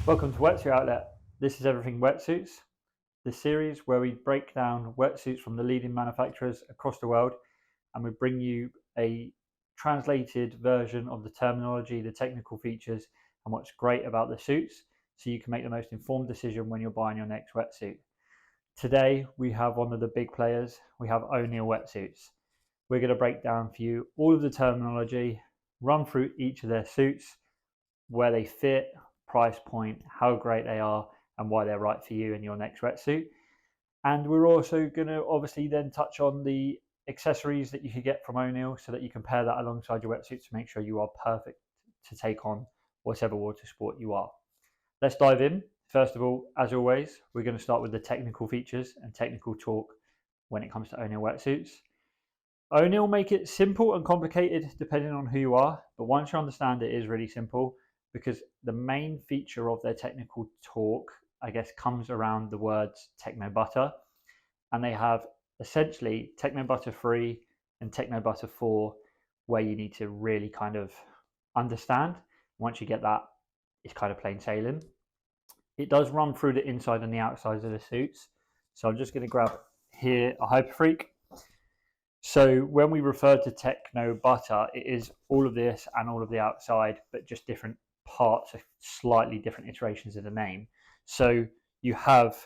Welcome to Wetsuit Outlet. This is Everything Wetsuits, the series where we break down wetsuits from the leading manufacturers across the world and we bring you a translated version of the terminology, the technical features, and what's great about the suits so you can make the most informed decision when you're buying your next wetsuit. Today we have one of the big players, we have O'Neill Wetsuits. We're going to break down for you all of the terminology, run through each of their suits, where they fit, price point, how great they are, and why they're right for you in your next wetsuit. And we're also going to obviously then touch on the accessories that you can get from O'Neill so that you can pair that alongside your wetsuit to make sure you are perfect to take on whatever water sport you are. Let's dive in. First of all, as always, we're going to start with the technical features and technical talk when it comes to O'Neill wetsuits. O'Neill make it simple and complicated depending on who you are, but once you understand it is really simple because the main feature of their technical talk, I guess, comes around the words Techno Butter, and they have essentially Techno Butter 3 and Techno Butter 4 where you need to really kind of understand. Once you get that, it's kind of plain sailing. It does run through the inside and the outside of the suits, so I'm just going to grab here a Hyperfreak. So when we refer to Techno Butter, it is all of this and all of the outside, but just different parts of slightly different iterations of the name. So you have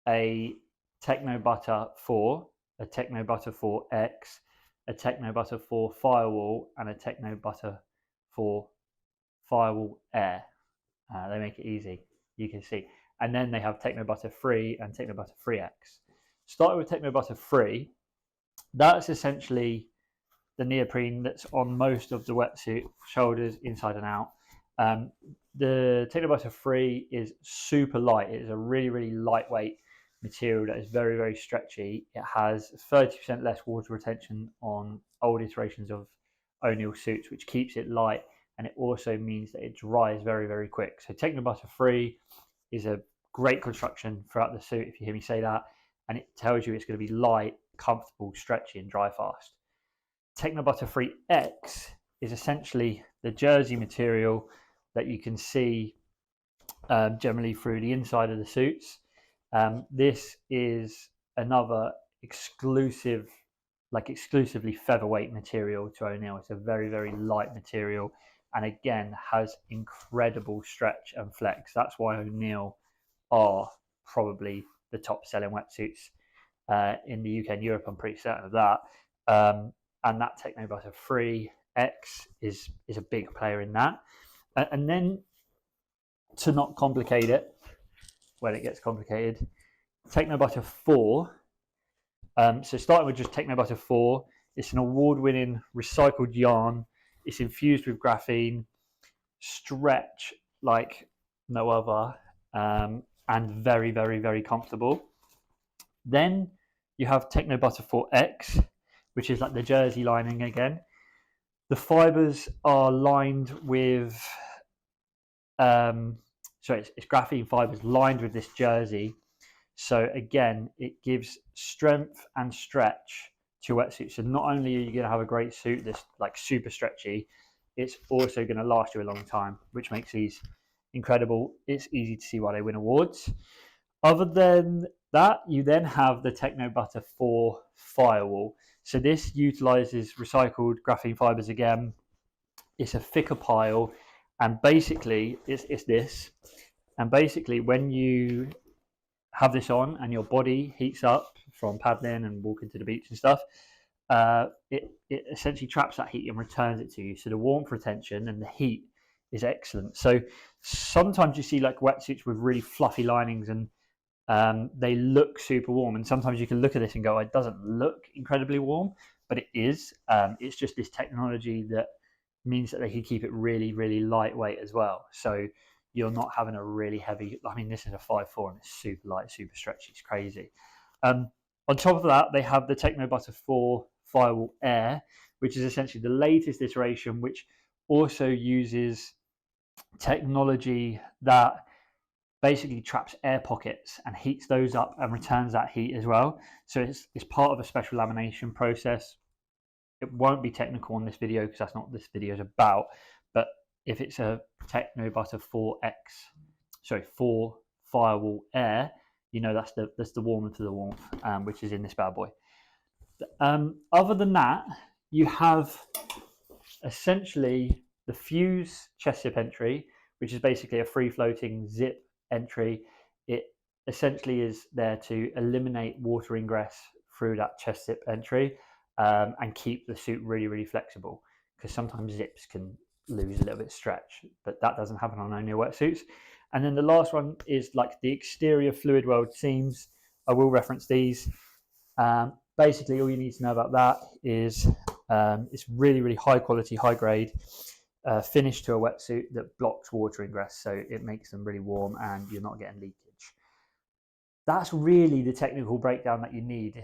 a Techno Butter 4, a Techno Butter 4X, a Techno Butter 4 Firewall, and a Techno Butter 4 Firewall Air. They make it easy, you can see. And then they have Techno Butter 3 and Techno Butter 3X. Starting with Techno Butter 3, that's essentially the neoprene that's on most of the wetsuit, shoulders, inside and out. The Techno Butter 3 is super light. It is a really, really lightweight material that is very, very stretchy. It has 30% less water retention on old iterations of O'Neill suits, which keeps it light, and it also means that it dries very, very quick. So Techno Butter 3 is a great construction throughout the suit, if you hear me say that, and it tells you it's going to be light, comfortable, stretchy, and dry fast. Techno Butter 3X is essentially the jersey material that you can see generally through the inside of the suits. This is another exclusively featherweight material to O'Neill. It's a very, very light material and again has incredible stretch and flex. That's why O'Neill are probably the top selling wetsuits in the UK and Europe. I'm pretty certain of that. And that Techno Butter 3X is a big player in that. And then to not complicate it, when it gets complicated, Techno Butter 4. So starting with just Techno Butter 4, it's an award-winning recycled yarn. It's infused with graphene, stretch like no other, and very, very, very comfortable. Then you have Techno Butter 4X, which is like the jersey lining again. The fibers are lined with, it's graphene fibers lined with this jersey. So again, it gives strength and stretch to your wetsuit. So not only are you going to have a great suit that's like super stretchy, it's also going to last you a long time, which makes these incredible. It's easy to see why they win awards. Other than that, you then have the Techno Butter 4 Firewall. So this utilizes recycled graphene fibers again. It's a thicker pile, and basically it's this. And basically when you have this on and your body heats up from paddling and walking to the beach and stuff, it essentially traps that heat and returns it to you. So the warmth retention and the heat is excellent. So sometimes you see like wetsuits with really fluffy linings and they look super warm, and sometimes you can look at this and go, it doesn't look incredibly warm, but it is. It's just this technology that means that they can keep it really, really lightweight as well. So you're not having a really heavy, I mean, this is a 5.4 and it's super light, super stretchy, it's crazy. On top of that, they have the Techno Butter 4 Firewall Air, which is essentially the latest iteration, which also uses technology that basically traps air pockets and heats those up and returns that heat as well. So it's part of a special lamination process. It won't be technical on this video because that's not what this video is about, but if it's a Techno Butter 4 Firewall Air, that's the warmer to the warmth, which is in this bad boy. Other than that, you have essentially the Fuse chest zip entry, which is basically a free floating zip entry. It essentially is there to eliminate water ingress through that chest zip entry, and keep the suit really, really flexible, because sometimes zips can lose a little bit of stretch, but that doesn't happen on only wetsuits. And then the last one is like the exterior fluid weld seams. I will reference these. Basically, all you need to know about that is it's really, really high quality, high grade finish to a wetsuit that blocks water ingress, so it makes them really warm and you're not getting leakage. That's really the technical breakdown that you need.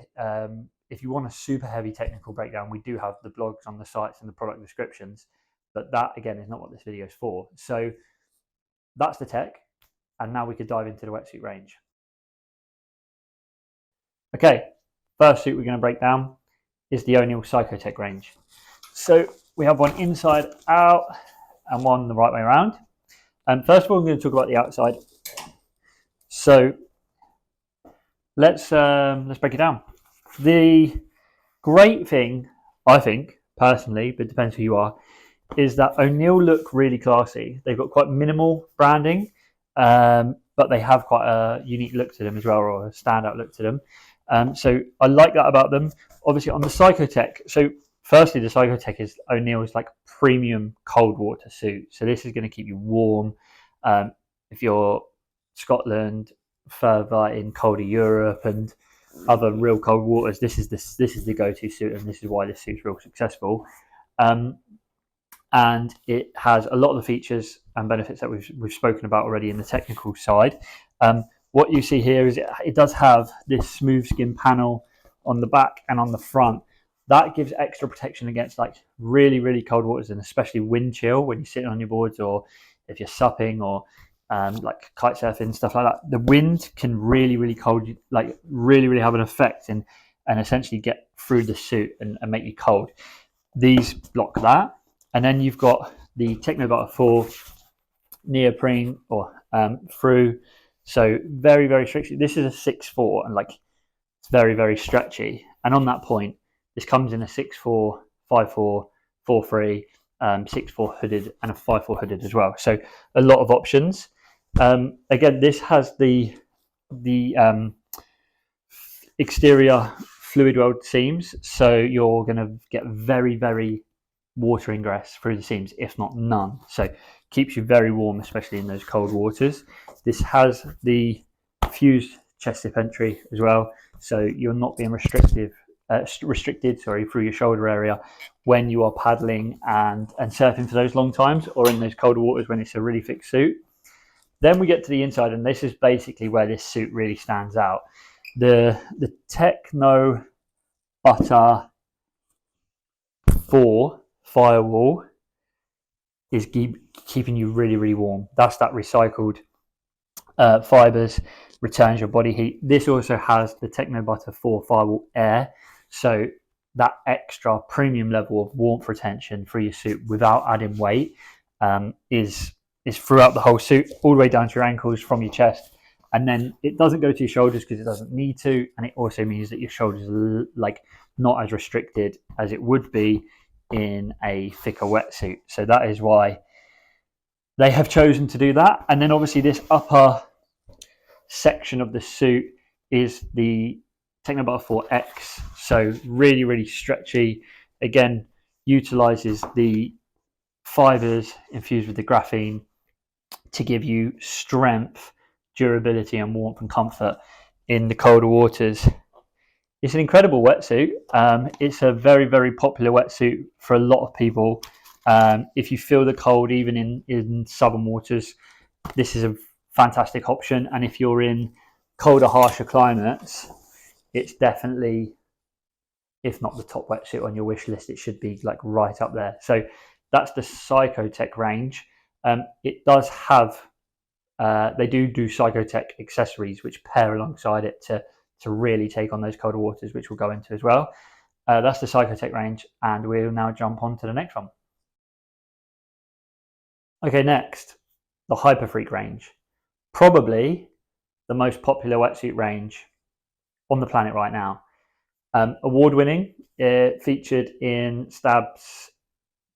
If you want a super heavy technical breakdown, we do have the blogs on the sites and the product descriptions, but that again is not what this video is for. So that's the tech, and now we could dive into the wetsuit range. Okay, first suit we're going to break down is the O'Neill Psychotech range. So we have one inside out and one the right way around. And first of all, I'm going to talk about the outside. So let's break it down. The great thing, I think personally, but it depends who you are, is that O'Neill look really classy. They've got quite minimal branding, but they have quite a unique look to them as well, or a standout look to them. So I like that about them. Obviously on the Psychotech, so firstly the Psychotech is O'Neill's like premium cold water suit. So this is going to keep you warm. If you're Scotland, further in colder Europe and other real cold waters, this is the go-to suit, and this is why this suit's real successful. And it has a lot of the features and benefits that we've spoken about already in the technical side. What you see here is it does have this smooth skin panel on the back and on the front. That gives extra protection against like really, really cold waters, and especially wind chill when you're sitting on your boards, or if you're supping, or like kite surfing, stuff like that. The wind can really, really cold, like really, really have an effect and essentially get through the suit and make you cold. These block that. And then you've got the Techno Butter 4 neoprene or through. So very, very stretchy. This is a 6'4", and like it's very, very stretchy. And on that point, this comes in a 6'4", 5'4", 4'3", 6'4" hooded, and a 5'4" hooded as well. So a lot of options. Again, this has the exterior fluid weld seams, so you're going to get very, very water ingress through the seams, if not none. So keeps you very warm, especially in those cold waters. This has the fused chest zip entry as well, so you're not being restricted through your shoulder area when you are paddling and surfing for those long times, or in those colder waters when it's a really thick suit. Then we get to the inside, and this is basically where this suit really stands out. The Techno Butter 4 Firewall is keeping you really, really warm. That's that recycled fibers, returns your body heat. This also has the Techno Butter 4 Firewall Air, so that extra premium level of warmth retention for your suit without adding weight is throughout the whole suit, all the way down to your ankles from your chest. And then it doesn't go to your shoulders because it doesn't need to, and it also means that your shoulders are like not as restricted as it would be in a thicker wetsuit. So that is why they have chosen to do that. And then obviously this upper section of the suit is the Techno Butter 4X, so really, really stretchy. Again, utilizes the fibers infused with the graphene to give you strength, durability, and warmth and comfort in the colder waters. It's an incredible wetsuit. It's a very, very popular wetsuit for a lot of people. If you feel the cold, even in southern waters, this is a fantastic option. And if you're in colder, harsher climates, it's definitely, if not the top wetsuit on your wish list, it should be like right up there. So that's the Psychotech range. It does have, they do Psychotech accessories which pair alongside it to really take on those colder waters, which we'll go into as well. That's the Psychotech range, and we'll now jump on to the next one. Okay, next, the Hyperfreak range. Probably the most popular wetsuit range on the planet right now. Award-winning, featured in Stab's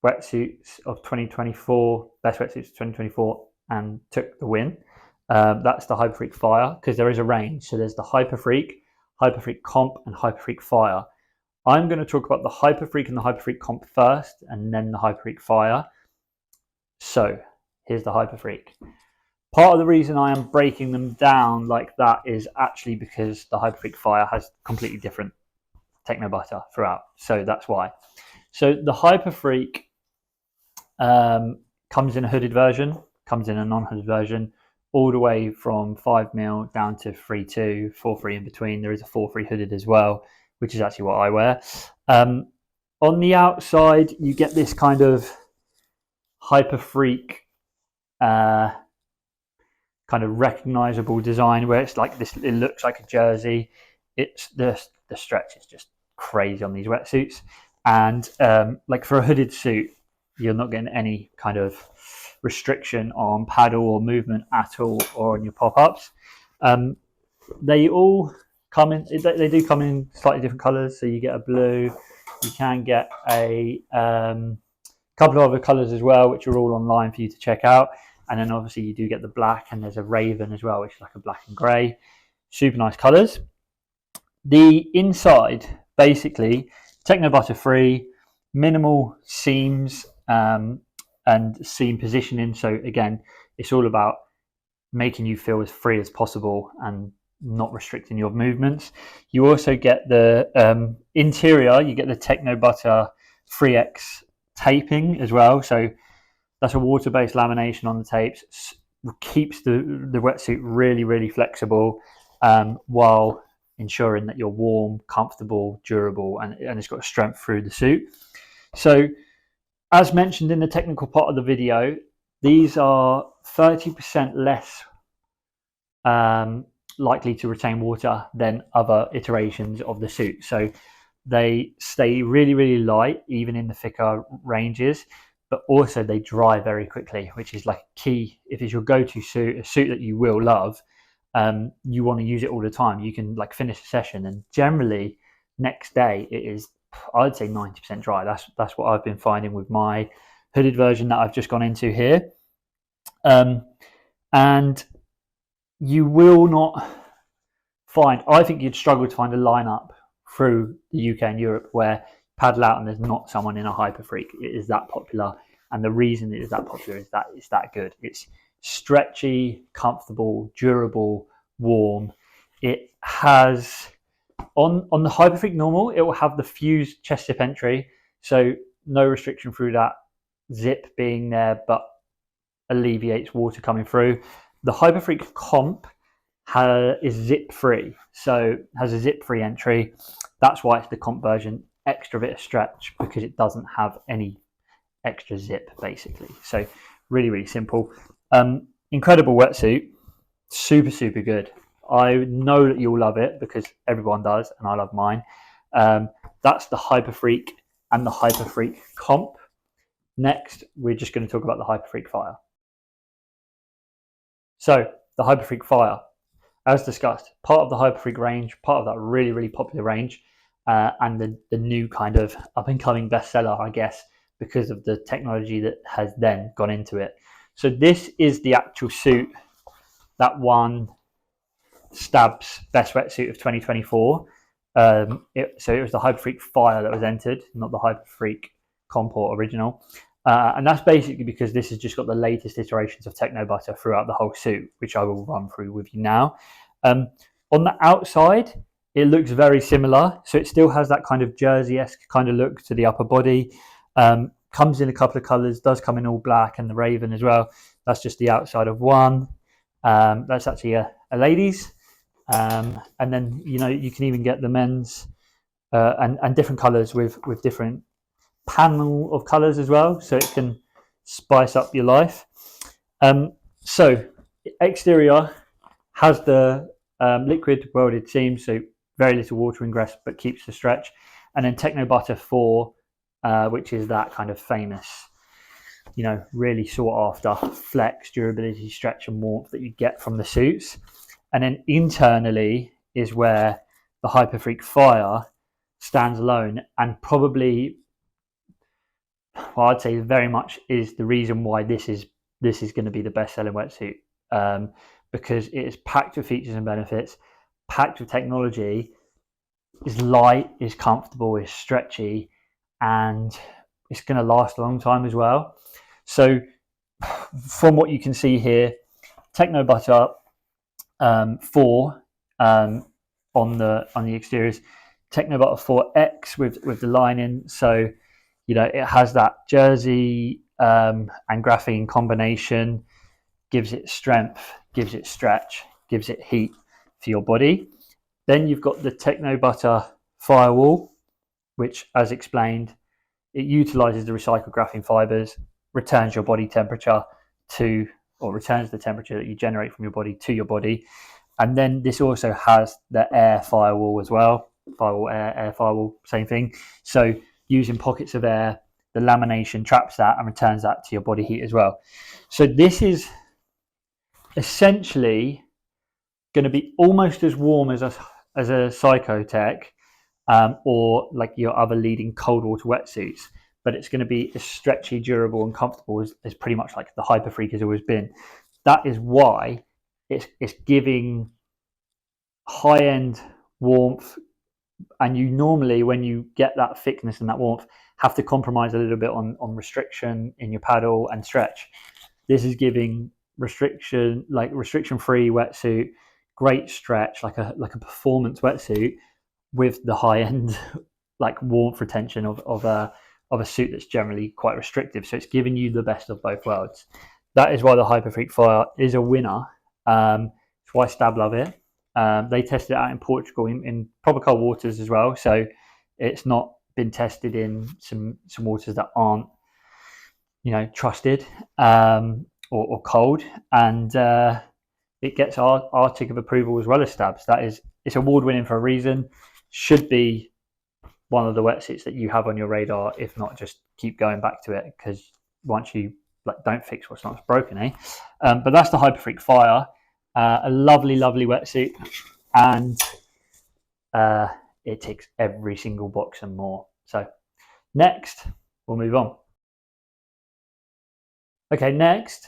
Wetsuits of 2024, Best Wetsuits of 2024, and took the win. That's the Hyperfreak Fire, because there is a range. So there's the Hyperfreak, Hyperfreak Comp, and Hyperfreak Fire. I'm going to talk about the Hyperfreak and the Hyperfreak Comp first, and then the Hyperfreak Fire. So here's the Hyperfreak. Part of the reason I am breaking them down like that is actually because the Hyperfreak Fire has completely different techno butter throughout. So that's why. So the Hyperfreak comes in a hooded version, comes in a non-hooded version, all the way from 5mm down to 3.2, 4.3 in between. There is a 4.3 hooded as well, which is actually what I wear. On the outside, you get this kind of Hyperfreak kind of recognizable design where it's like this. It looks like a jersey. It's the stretch is just crazy on these wetsuits, and like for a hooded suit, you're not getting any kind of restriction on paddle or movement at all, or on your pop-ups. They all come in. They do come in slightly different colours. So you get a blue. You can get a couple of other colours as well, which are all online for you to check out. And then obviously you do get the black, and there's a raven as well, which is like a black and grey. Super nice colours. The inside, basically, techno butter free, minimal seams and seam positioning. So again, it's all about making you feel as free as possible and not restricting your movements. You also get the interior, you get the techno butter 3X taping as well. So that's a water-based lamination on the tapes, keeps the wetsuit really, really flexible, while ensuring that you're warm, comfortable, durable, and it's got strength through the suit. So as mentioned in the technical part of the video, these are 30% less likely to retain water than other iterations of the suit. So they stay really, really light, even in the thicker ranges, but also they dry very quickly, which is like key. If it's your go-to suit, a suit that you will love, you want to use it all the time. You can like finish a session, and generally next day it is, I'd say 90% dry. That's what I've been finding with my hooded version that I've just gone into here. And you will not find, I think you'd struggle to find a lineup through the UK and Europe where paddle out and there's not someone in a Hyperfreak. It is that popular, and the reason it is that popular is that it's that good. It's stretchy, comfortable, durable, warm. It has on the Hyperfreak normal, it will have the fused chest zip entry, so no restriction through that zip being there, but alleviates water coming through. The Hyperfreak Comp is zip free, so has a zip free entry. That's why it's the comp version. Extra bit of stretch because it doesn't have any extra zip, basically. So really, really simple. Incredible wetsuit, super, super good. I know that you'll love it because everyone does, and I love mine. That's the Hyperfreak and the Hyperfreak Comp. Next, we're just going to talk about the Hyperfreak Fire. So the Hyperfreak Fire, as discussed, part of the Hyperfreak range, part of that really, really popular range, and the new kind of up-and-coming bestseller, I guess, because of the technology that has then gone into it. So this is the actual suit that won Stab's Best Wetsuit of 2024. So it was the Hyperfreak Fire that was entered, not the Hyperfreak Comp or Original. And that's basically because this has just got the latest iterations of techno butter throughout the whole suit, which I will run through with you now. On the outside, it looks very similar. So it still has that kind of jersey-esque kind of look to the upper body. Comes in a couple of colours, does come in all black and the raven as well. That's just the outside of one. That's actually a ladies. And then, you know, you can even get the men's and different colours with different panel of colours as well, so it can spice up your life. So exterior has the liquid welded seams, so very little water ingress but keeps the stretch, and then techno butter 4, which is that kind of famous you know, really sought after flex, durability, stretch, and warmth that you get from the suits. And then internally is where the Hyperfreak Fire stands alone, and probably, well, I'd say very much is the reason why this is going to be the best-selling wetsuit, because it is packed with features and benefits, packed with technology, is light, is comfortable, is stretchy, and it's going to last a long time as well. So from what you can see here, Techno Butter 4 on the exteriors, Techno Butter 4X with the lining. So, you know, it has that jersey and graphene combination, gives it strength, gives it stretch, gives it heat for your body. Then you've got the Techno Butter Firewall, which, as explained, it utilizes the recycled graphene fibers, returns your body temperature to, or returns the temperature that you generate from your body to your body. And then this also has the air firewall as well. Firewall, air firewall, same thing. So using pockets of air, the lamination traps that and returns that to your body heat as well. So this is essentially going to be almost as warm as a Psychotech, or like your other leading cold water wetsuits, but it's going to be as stretchy, durable, and comfortable as pretty much like the Hyperfreak has always been. That is why it's giving high-end warmth, and you normally, when you get that thickness and that warmth, have to compromise a little bit on restriction in your paddle and stretch. This is giving restriction-free wetsuit, great stretch, like a performance wetsuit, with the high end like warmth retention of a suit that's generally quite restrictive. So it's giving you the best of both worlds. That is why the Hyperfreak Fire is a winner. It's why Stab love it. They tested it out in Portugal in proper cold waters as well. So it's not been tested in some waters that aren't, you know, trusted or cold. And it gets our tick of approval as well as Stab's. It's award winning for a reason. Should be one of the wetsuits that you have on your radar. If not, just keep going back to it, because once you don't fix what's not broken, eh? But that's the Hyperfreak Fire, a lovely wetsuit, and it ticks every single box and more. So next, we'll move on. Okay, next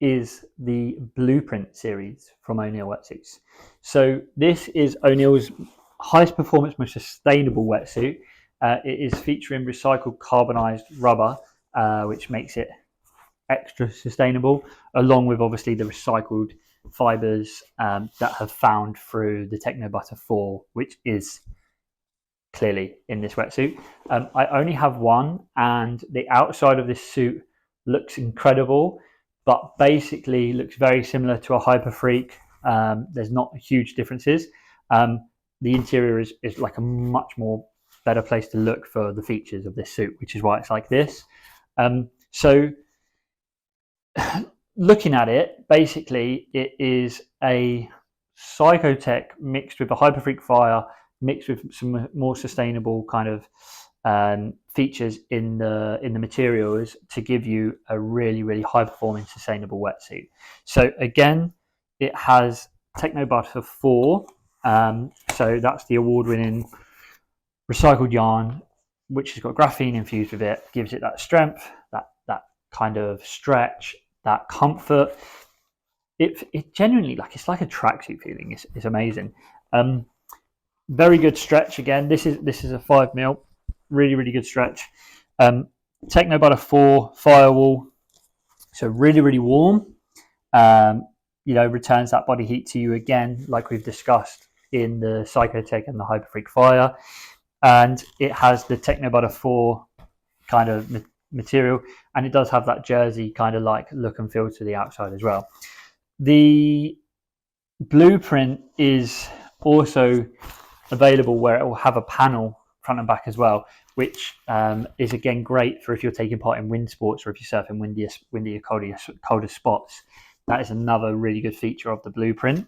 is the Blueprint series from O'Neill Wetsuits. So this is O'Neill's highest performance, most sustainable wetsuit. It is featuring recycled carbonized rubber, which makes it extra sustainable, along with obviously the recycled fibers that have found through the Techno Butter 4, which is clearly in this wetsuit. I only have one, and the outside of this suit looks incredible, but basically looks very similar to a Hyperfreak. There's not huge differences. The interior is like a much more better place to look for the features of this suit, which is why it's like this. So looking at it, basically it is a Psychotech mixed with a Hyperfreak Fire, mixed with some more sustainable kind of features in the materials to give you a really high performing sustainable wetsuit. So again, it has Techno Butter 4. So that's the award-winning recycled yarn, which has got graphene infused with it, gives it that strength, that kind of stretch, that comfort. It genuinely, it's like a tracksuit feeling. It's amazing. Very good stretch again. This is a 5mm, really good stretch. Techno Butter 4 Firewall, so really warm. You know, returns that body heat to you again, like we've discussed in the Psychotech and the Hyperfreak Fire. And it has the Techno Butter 4 kind of material, and it does have that jersey kind of like look and feel to the outside as well. The Blueprint is also available where it will have a panel front and back as well, which is again great for if you're taking part in wind sports or if you're surfing windier, colder spots. That is another really good feature of the Blueprint.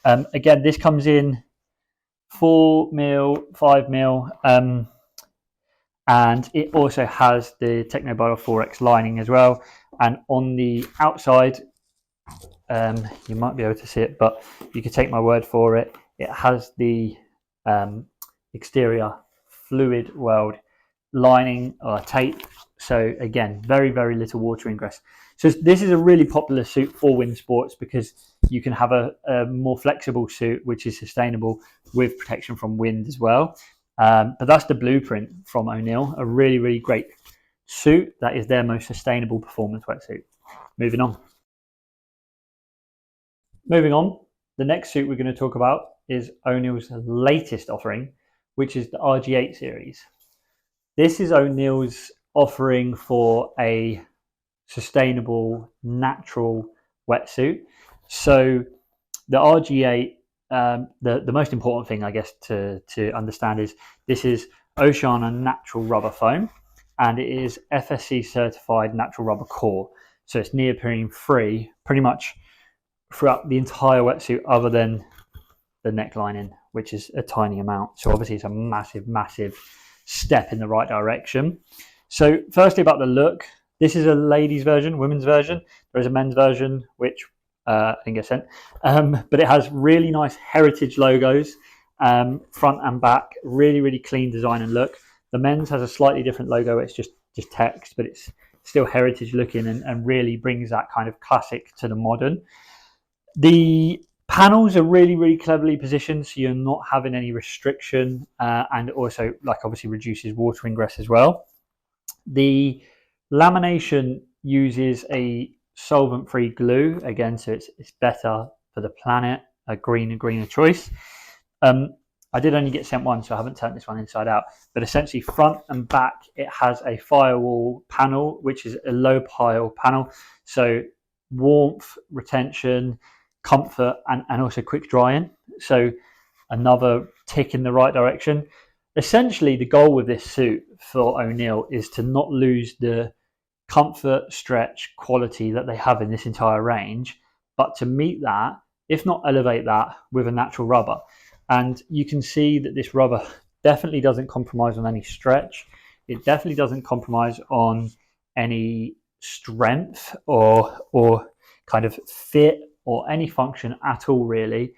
Again, this comes in 4mm, 5mm, and it also has the Techno Butter 4X lining as well. And on the outside, you might be able to see it, but you can take my word for it. It has the exterior fluid weld lining or tape. So again, very, very little water ingress. So this is a really popular suit for wind sports because you can have a more flexible suit, which is sustainable with protection from wind as well. But that's the blueprint from O'Neill, a really, really great suit that is their most sustainable performance wetsuit. Moving on, the next suit we're going to talk about is O'Neill's latest offering, which is the RG8 series. This is O'Neill's offering for a sustainable, natural wetsuit. So the RG8, the most important thing, I guess, to understand is this is Oceana natural rubber foam, and it is FSC certified natural rubber core. So it's neoprene free pretty much throughout the entire wetsuit other than the necklining, which is a tiny amount. So obviously it's a massive, massive step in the right direction. So firstly, about the look, this is a ladies version, women's version. There is a men's version, which I think I sent, but it has really nice heritage logos, front and back, really, really clean design and look. The men's has a slightly different logo. It's just text, but it's still heritage looking and really brings that kind of classic to the modern. The panels are really, really cleverly positioned, so you're not having any restriction, and also, like, obviously reduces water ingress as well. The lamination uses a solvent-free glue again, so it's better for the planet, a greener choice. I did only get sent one, so I haven't turned this one inside out, but essentially front and back it has a firewall panel, which is a low pile panel, so warmth, retention, comfort, and also quick drying. So another tick in the right direction. Essentially, the goal with this suit for O'Neill is to not lose the comfort, stretch, quality that they have in this entire range, but to meet that, if not elevate that, with a natural rubber. And you can see that this rubber definitely doesn't compromise on any stretch. It definitely doesn't compromise on any strength or kind of fit or any function at all, really.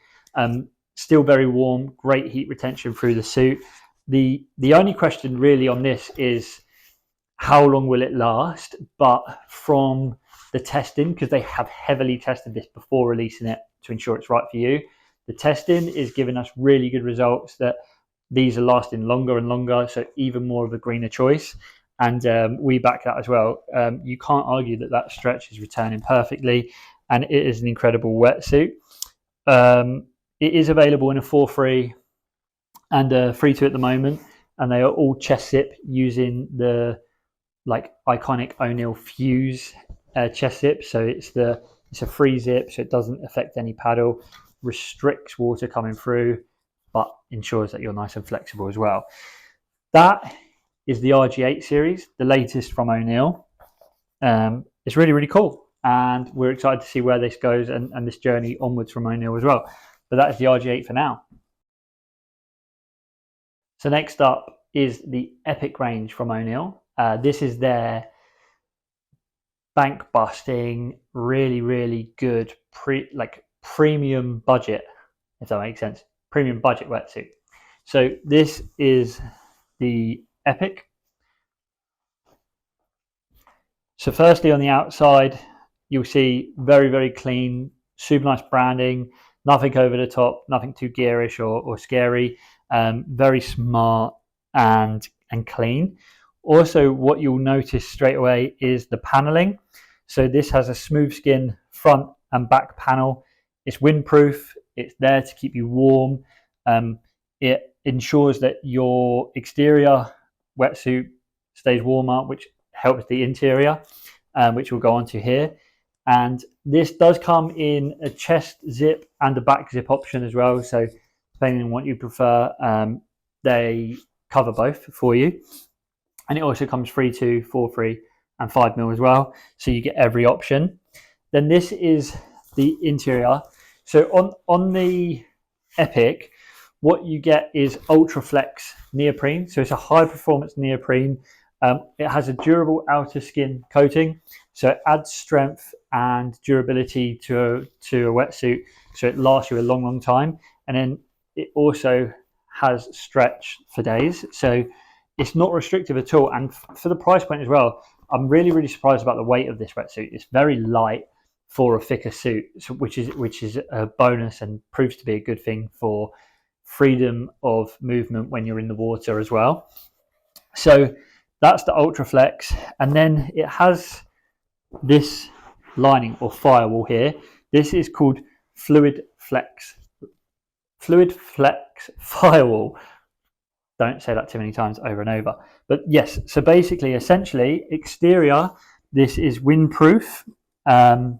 Still very warm, great heat retention through the suit. The only question really on this is how long will it last? But from the testing, because they have heavily tested this before releasing it to ensure it's right for you, the testing is giving us really good results that these are lasting longer and longer, so even more of a greener choice. And we back that as well. You can't argue that stretch is returning perfectly, and it is an incredible wetsuit. It is available in a 4-3 and a 3-2 at the moment, and they are all chest zip using the iconic O'Neill Fuse chest zip. So it's a free zip, so it doesn't affect any paddle, restricts water coming through, but ensures that you're nice and flexible as well. That is the RG8 series, the latest from O'Neill. It's really, really cool, and we're excited to see where this goes and this journey onwards from O'Neill as well. But that is the RG8 for now. So next up is the Epic range from O'Neill. This is their bank busting, really, really good premium budget, if that makes sense, premium budget wetsuit. So this is the Epic. So firstly, on the outside, you'll see very, very clean, super nice branding, nothing over the top, nothing too gearish or scary, very smart and clean. Also, what you'll notice straight away is the paneling. So this has a smooth skin front and back panel. It's windproof. It's there to keep you warm. It ensures that your exterior wetsuit stays warmer, which helps the interior, which we'll go on to here. And this does come in a chest zip and a back zip option as well. So depending on what you prefer, they cover both for you. And it also comes 3-2, 4-3, and 5mm as well. So you get every option. Then this is the interior. So on the Epic, what you get is Ultraflex neoprene. So it's a high performance neoprene. It has a durable outer skin coating. So it adds strength and durability to a wetsuit, so it lasts you a long time. And then it also has stretch for days, so it's not restrictive at all. And for the price point as well, I'm really surprised about the weight of this wetsuit. It's very light for a thicker suit, which is a bonus and proves to be a good thing for freedom of movement when you're in the water as well. So that's the Ultraflex, and then it has this lining or firewall here. This is called Fluid Flex Firewall. Don't say that too many times over and over. But yes, so basically, essentially, exterior, this is windproof, and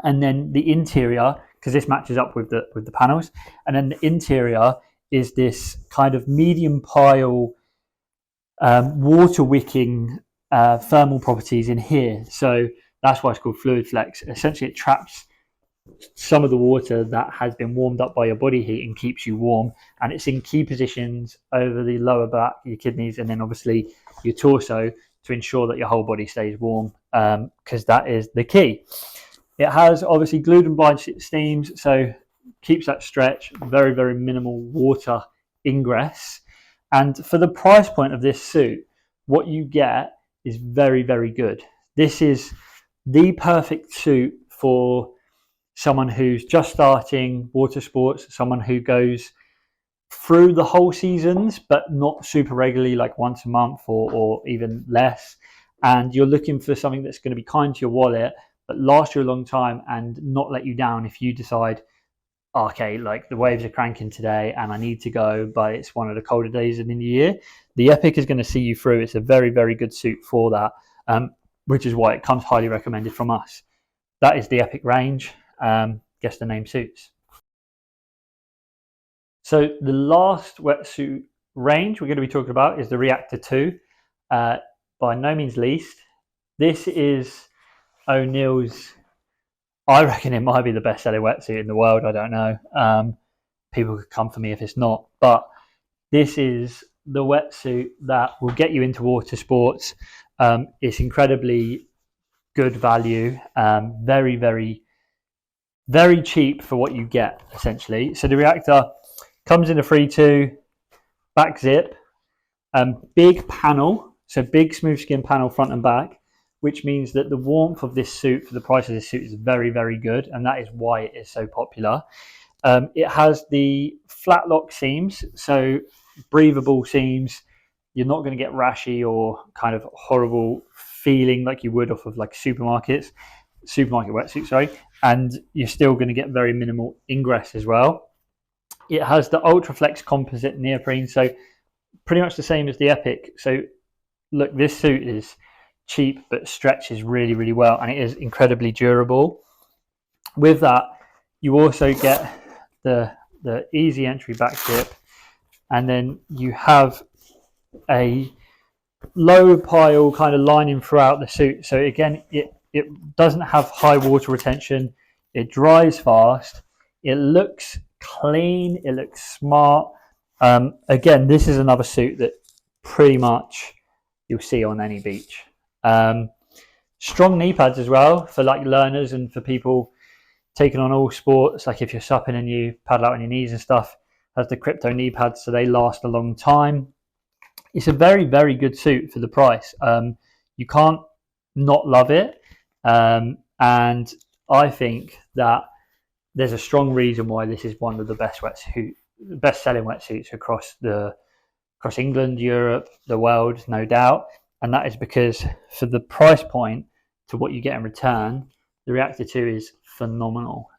then the interior, because this matches up with the panels, and then the interior is this kind of medium pile water wicking thermal properties in here. So that's why it's called Fluid Flex. Essentially, it traps some of the water that has been warmed up by your body heat and keeps you warm, and it's in key positions over the lower back, your kidneys, and then obviously your torso to ensure that your whole body stays warm, because that is the key. It has obviously glued and binded steams, so keeps that stretch, very minimal water ingress. And for the price point of this suit, what you get is very good. This is the perfect suit for someone who's just starting water sports, someone who goes through the whole seasons but not super regularly, like once a month or even less, and you're looking for something that's going to be kind to your wallet but last you a long time and not let you down if you decide, okay, like the waves are cranking today and I need to go, but it's one of the colder days in the year. The Epic is going to see you through. It's a very good suit for that, which is why it comes highly recommended from us. That is the Epic range. Guess the name suits. So the last wetsuit range we're going to be talking about is the Reactor II. By no means least, this is O'Neill's, I reckon it might be the best selling wetsuit in the world. I don't know. People could come for me if it's not, but this is the wetsuit that will get you into water sports. It's incredibly good value, very cheap for what you get, essentially. So the Reactor comes in a 3.2 back zip, big panel, so big smooth skin panel front and back, which means that the warmth of this suit for the price of this suit is very good, and that is why it is so popular. It has the flat lock seams, so breathable seams. You're not going to get rashy or kind of horrible feeling like you would off of like supermarket wetsuit, sorry, and you're still going to get very minimal ingress as well. It has the Ultraflex composite neoprene, so pretty much the same as the Epic. So look, this suit is cheap but stretches really well, and it is incredibly durable. With that, you also get the easy entry back zip, and then you have a low pile kind of lining throughout the suit. So again, it doesn't have high water retention, it dries fast, it looks clean, it looks smart. Again, this is another suit that pretty much you'll see on any beach. Strong knee pads as well for like learners and for people taking on all sports, like if you're supping and you paddle out on your knees and stuff. Has the crypto knee pads, so they last a long time. It's a very good suit for the price. You can't not love it, and I think that there's a strong reason why this is one of the best selling wetsuits across England, Europe, the world, no doubt. And that is because for the price point to what you get in return, the Reactor 2 is phenomenal.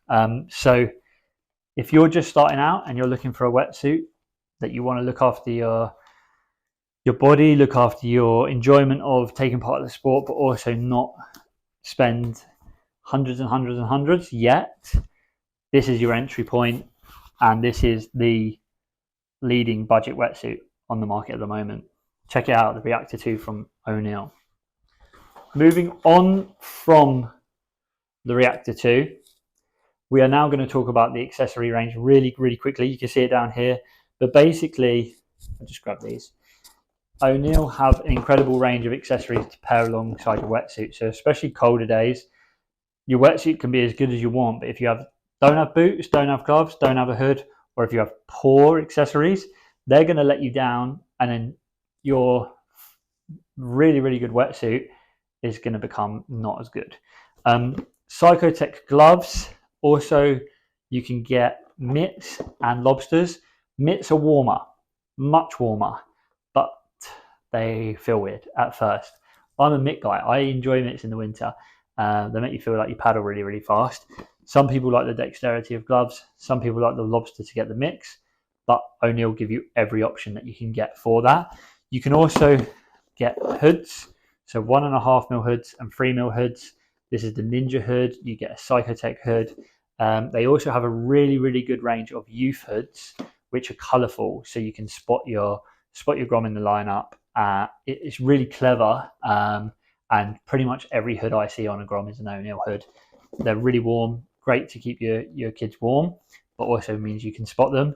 So if you're just starting out and you're looking for a wetsuit that you want to look after your body, look after your enjoyment of taking part in the sport, but also not spend hundreds and hundreds yet, this is your entry point, and this is the leading budget wetsuit on the market at the moment. Check it out, the Reactor 2 from O'Neill. Moving on from the Reactor 2, we are now going to talk about the accessory range really quickly. You can see it down here, but basically, I'll just grab these. O'Neill have an incredible range of accessories to pair alongside your wetsuit. So especially colder days, your wetsuit can be as good as you want, but if you don't have boots, don't have gloves, don't have a hood, or if you have poor accessories, they're going to let you down, and then your really, really good wetsuit is going to become not as good. Psychotech gloves, also you can get mitts and lobsters. Mitts are warmer, much warmer, but they feel weird at first. I'm a mitt guy. I enjoy mitts in the winter. They make you feel like you paddle really, really fast. Some people like the dexterity of gloves. Some people like the lobster to get the mix, but O'Neill give you every option that you can get for that. You can also get hoods, so 1.5mm hoods and 3mm hoods. This is the Ninja hood. You get a Psychotech hood. They also have a really, really good range of youth hoods, which are colourful, so you can spot your Grom in the lineup. It's really clever, and pretty much every hood I see on a Grom is an O'Neill hood. They're really warm, great to keep your kids warm, but also means you can spot them.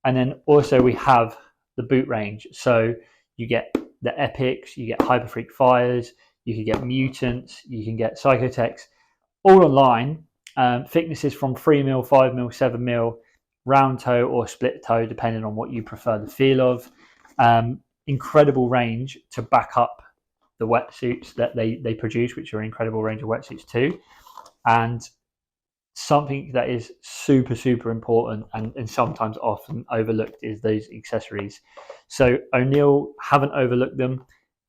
And then also we have the boot range. So you get the Epics, you get Hyperfreak Fires, you can get Mutants, you can get Psychotechs, all online. Thicknesses from 3mm, 5mm, 7mm, round toe or split toe, depending on what you prefer the feel of. Incredible range to back up the wetsuits that they produce, which are an incredible range of wetsuits too. And something that is super, super important and sometimes often overlooked is those accessories. So O'Neill haven't overlooked them.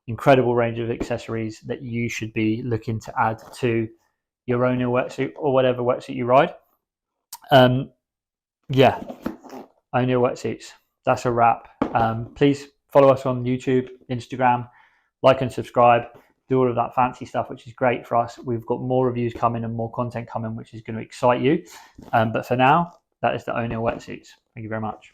Incredible range of accessories that you should be looking to add to your O'Neill wetsuit or whatever wetsuit you ride. Yeah, O'Neill wetsuits. That's a wrap. Please follow us on YouTube, Instagram, like and subscribe. Do all of that fancy stuff, which is great for us. We've got more reviews coming and more content coming, which is going to excite you. But for now, that is the O'Neill wetsuits. Thank you very much.